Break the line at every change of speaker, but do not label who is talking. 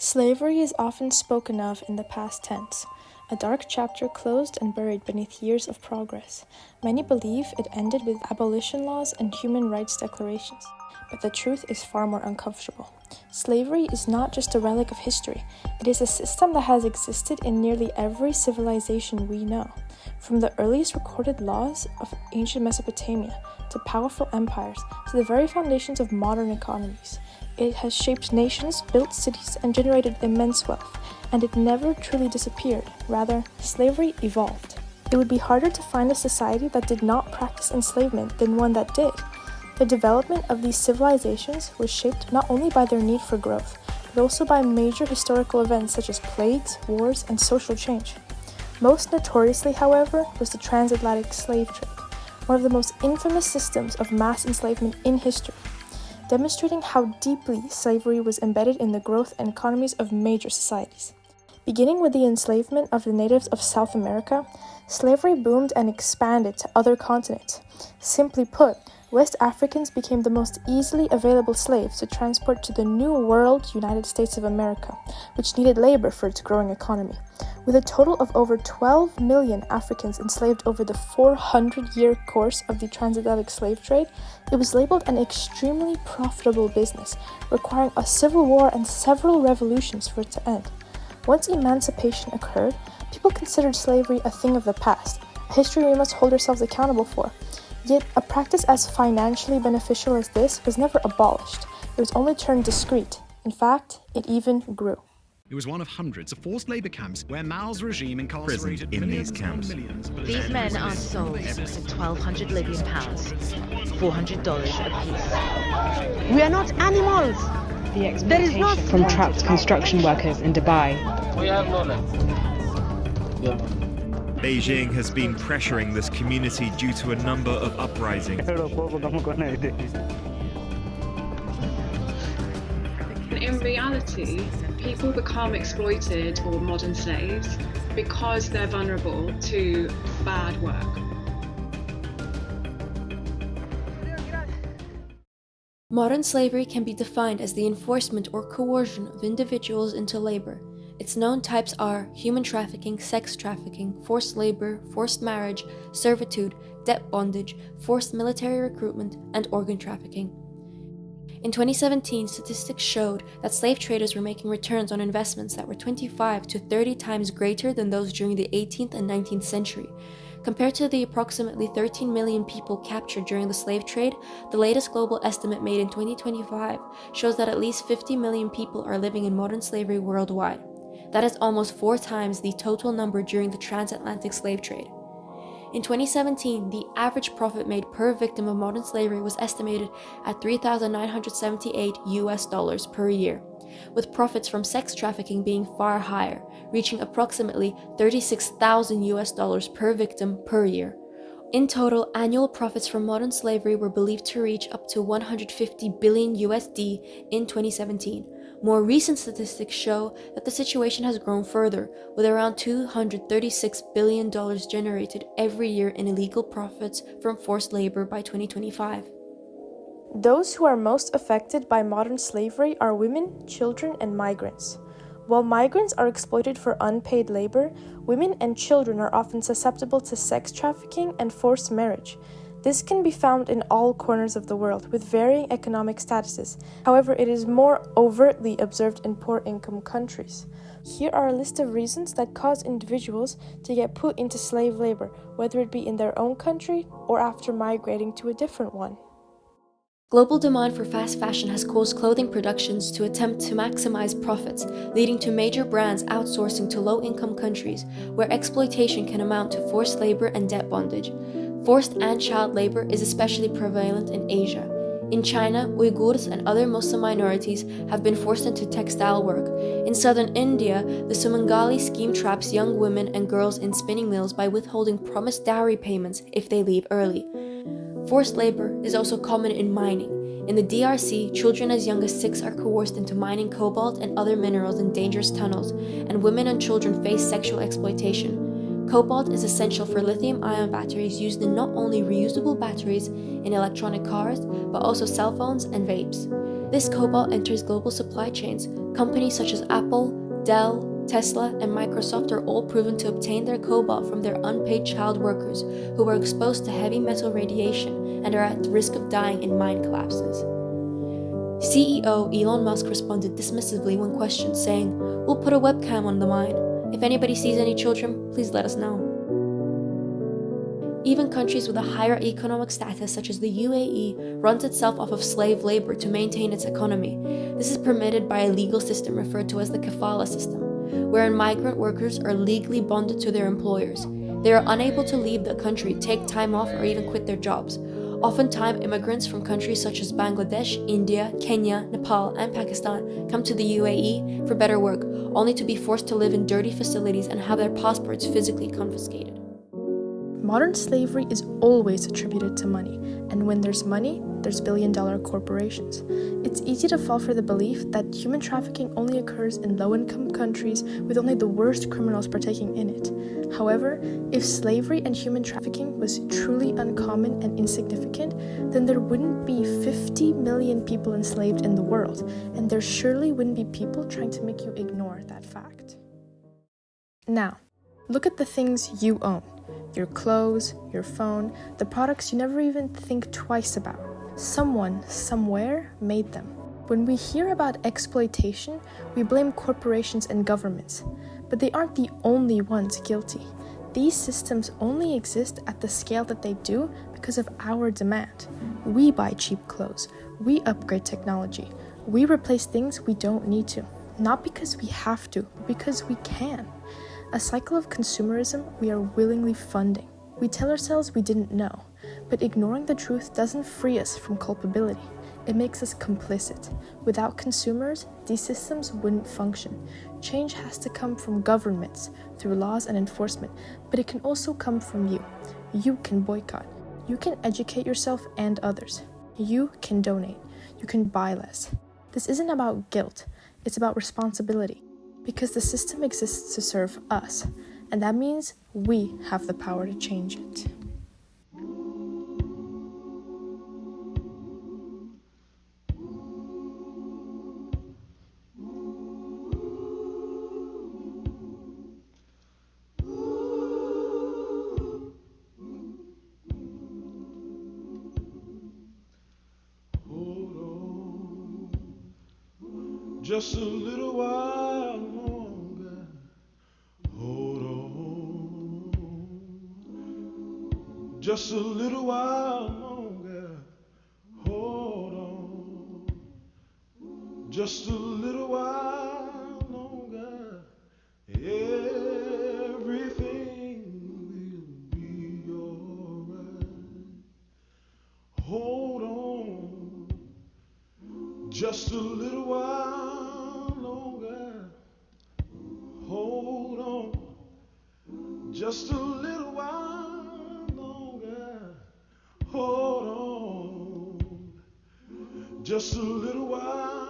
Slavery is often spoken of in the past tense, a dark chapter closed and buried beneath years of progress. Many believe it ended with abolition laws and human rights declarations, but the truth is far more uncomfortable. Slavery is not just a relic of history, it is a system that has existed in nearly every civilization we know. From the earliest recorded laws of ancient Mesopotamia to powerful empires to the very foundations of modern economies, it has shaped nations, built cities, and generated immense wealth, and it never truly disappeared. Rather, slavery evolved. It would be harder to find a society that did not practice enslavement than one that did. The development of these civilizations was shaped not only by their need for growth, but also by major historical events such as plagues, wars, and social change. Most notoriously, however, was the Transatlantic slave trade, one of the most infamous systems of mass enslavement in history, demonstrating how deeply slavery was embedded in the growth and economies of major societies. Beginning with the enslavement of the natives of South America, slavery boomed and expanded to other continents. Simply put, West Africans became the most easily available slaves to transport to the New World United States of America, which needed labor for its growing economy. With a total of over 12 million Africans enslaved over the 400-year course of the transatlantic slave trade, it was labeled an extremely profitable business, requiring a civil war and several revolutions for it to end. Once emancipation occurred, people considered slavery a thing of the past, a history we must hold ourselves accountable for. Yet, a practice as financially beneficial as this was never abolished. It was only turned discreet. In fact, it even grew.
It was one of hundreds of forced labor camps where Mao's regime incarcerated
in these camps.
These men are sold for £1,200 Libyan pounds, $400 apiece.
We are not animals.
The exploitation from trapped construction workers in Dubai.
Beijing has been pressuring this community due to a number of uprisings.
In reality, people become exploited or modern slaves because they're vulnerable to bad work.
Modern slavery can be defined as the enforcement or coercion of individuals into labor. Its known types are human trafficking, sex trafficking, forced labor, forced marriage, servitude, debt bondage, forced military recruitment, and organ trafficking. In 2017, statistics showed that slave traders were making returns on investments that were 25 to 30 times greater than those during the 18th and 19th century. Compared to the approximately 13 million people captured during the slave trade, the latest global estimate made in 2025 shows that at least 50 million people are living in modern slavery worldwide. That is almost 4 times the total number during the transatlantic slave trade. In 2017, the average profit made per victim of modern slavery was estimated at $3,978 per year, with profits from sex trafficking being far higher, reaching approximately $36,000 per victim per year. In total, annual profits from modern slavery were believed to reach up to $150 billion in 2017. More recent statistics show that the situation has grown further, with around $236 billion generated every year in illegal profits from forced labor by 2025.
Those who are most affected by modern slavery are women, children, and migrants. While migrants are exploited for unpaid labor, women and children are often susceptible to sex trafficking and forced marriage. This can be found in all corners of the world, with varying economic statuses. However, it is more overtly observed in poor-income countries. Here are a list of reasons that cause individuals to get put into slave labor, whether it be in their own country or after migrating to a different one.
Global demand for fast fashion has caused clothing productions to attempt to maximize profits, leading to major brands outsourcing to low-income countries, where exploitation can amount to forced labor and debt bondage. Forced and child labor is especially prevalent in Asia. In China, Uyghurs and other Muslim minorities have been forced into textile work. In southern India, the Sumangali scheme traps young women and girls in spinning mills by withholding promised dowry payments if they leave early. Forced labor is also common in mining. In the DRC, children as young as 6 are coerced into mining cobalt and other minerals in dangerous tunnels, and women and children face sexual exploitation. Cobalt is essential for lithium-ion batteries used in not only reusable batteries in electronic cars, but also cell phones and vapes. This cobalt enters global supply chains. Companies such as Apple, Dell, Tesla, and Microsoft are all proven to obtain their cobalt from their unpaid child workers who were exposed to heavy metal radiation and are at risk of dying in mine collapses. CEO Elon Musk responded dismissively when questioned, saying, "We'll put a webcam on the mine. If anybody sees any children, please let us know." Even countries with a higher economic status, such as the UAE, runs itself off of slave labor to maintain its economy. This is permitted by a legal system referred to as the kafala system, wherein migrant workers are legally bonded to their employers. They are unable to leave the country, take time off, or even quit their jobs. Oftentimes, immigrants from countries such as Bangladesh, India, Kenya, Nepal, and Pakistan come to the UAE for better work, only to be forced to live in dirty facilities and have their passports physically confiscated.
Modern slavery is always attributed to money, and when there's money, there's billion-dollar corporations. It's easy to fall for the belief that human trafficking only occurs in low-income countries with only the worst criminals partaking in it. However, if slavery and human trafficking was truly uncommon and insignificant, then there wouldn't be 50 million people enslaved in the world, and there surely wouldn't be people trying to make you ignore that fact. Now, look at the things you own. Your clothes, your phone, the products you never even think twice about. Someone, somewhere, made them. When we hear about exploitation, we blame corporations and governments, but they aren't the only ones guilty. These systems only exist at the scale that they do because of our demand. We buy cheap clothes, we upgrade technology, we replace things we don't need to, not because we have to, but because we can. A cycle of consumerism we are willingly funding. We tell ourselves we didn't know, but ignoring the truth doesn't free us from culpability. It makes us complicit. Without consumers, these systems wouldn't function. Change has to come from governments through laws and enforcement, but it can also come from you. You can boycott. You can educate yourself and others. You can donate. You can buy less. This isn't about guilt. It's about responsibility. Because the system exists to serve us, and that means we have the power to change it.
Just a little while longer. Hold on. Just a little while longer. Hold on. Just a little while longer. Everything will be alright. Hold on. Just a little while longer. Hold on. Just a little while longer. Hold on. Just a little while.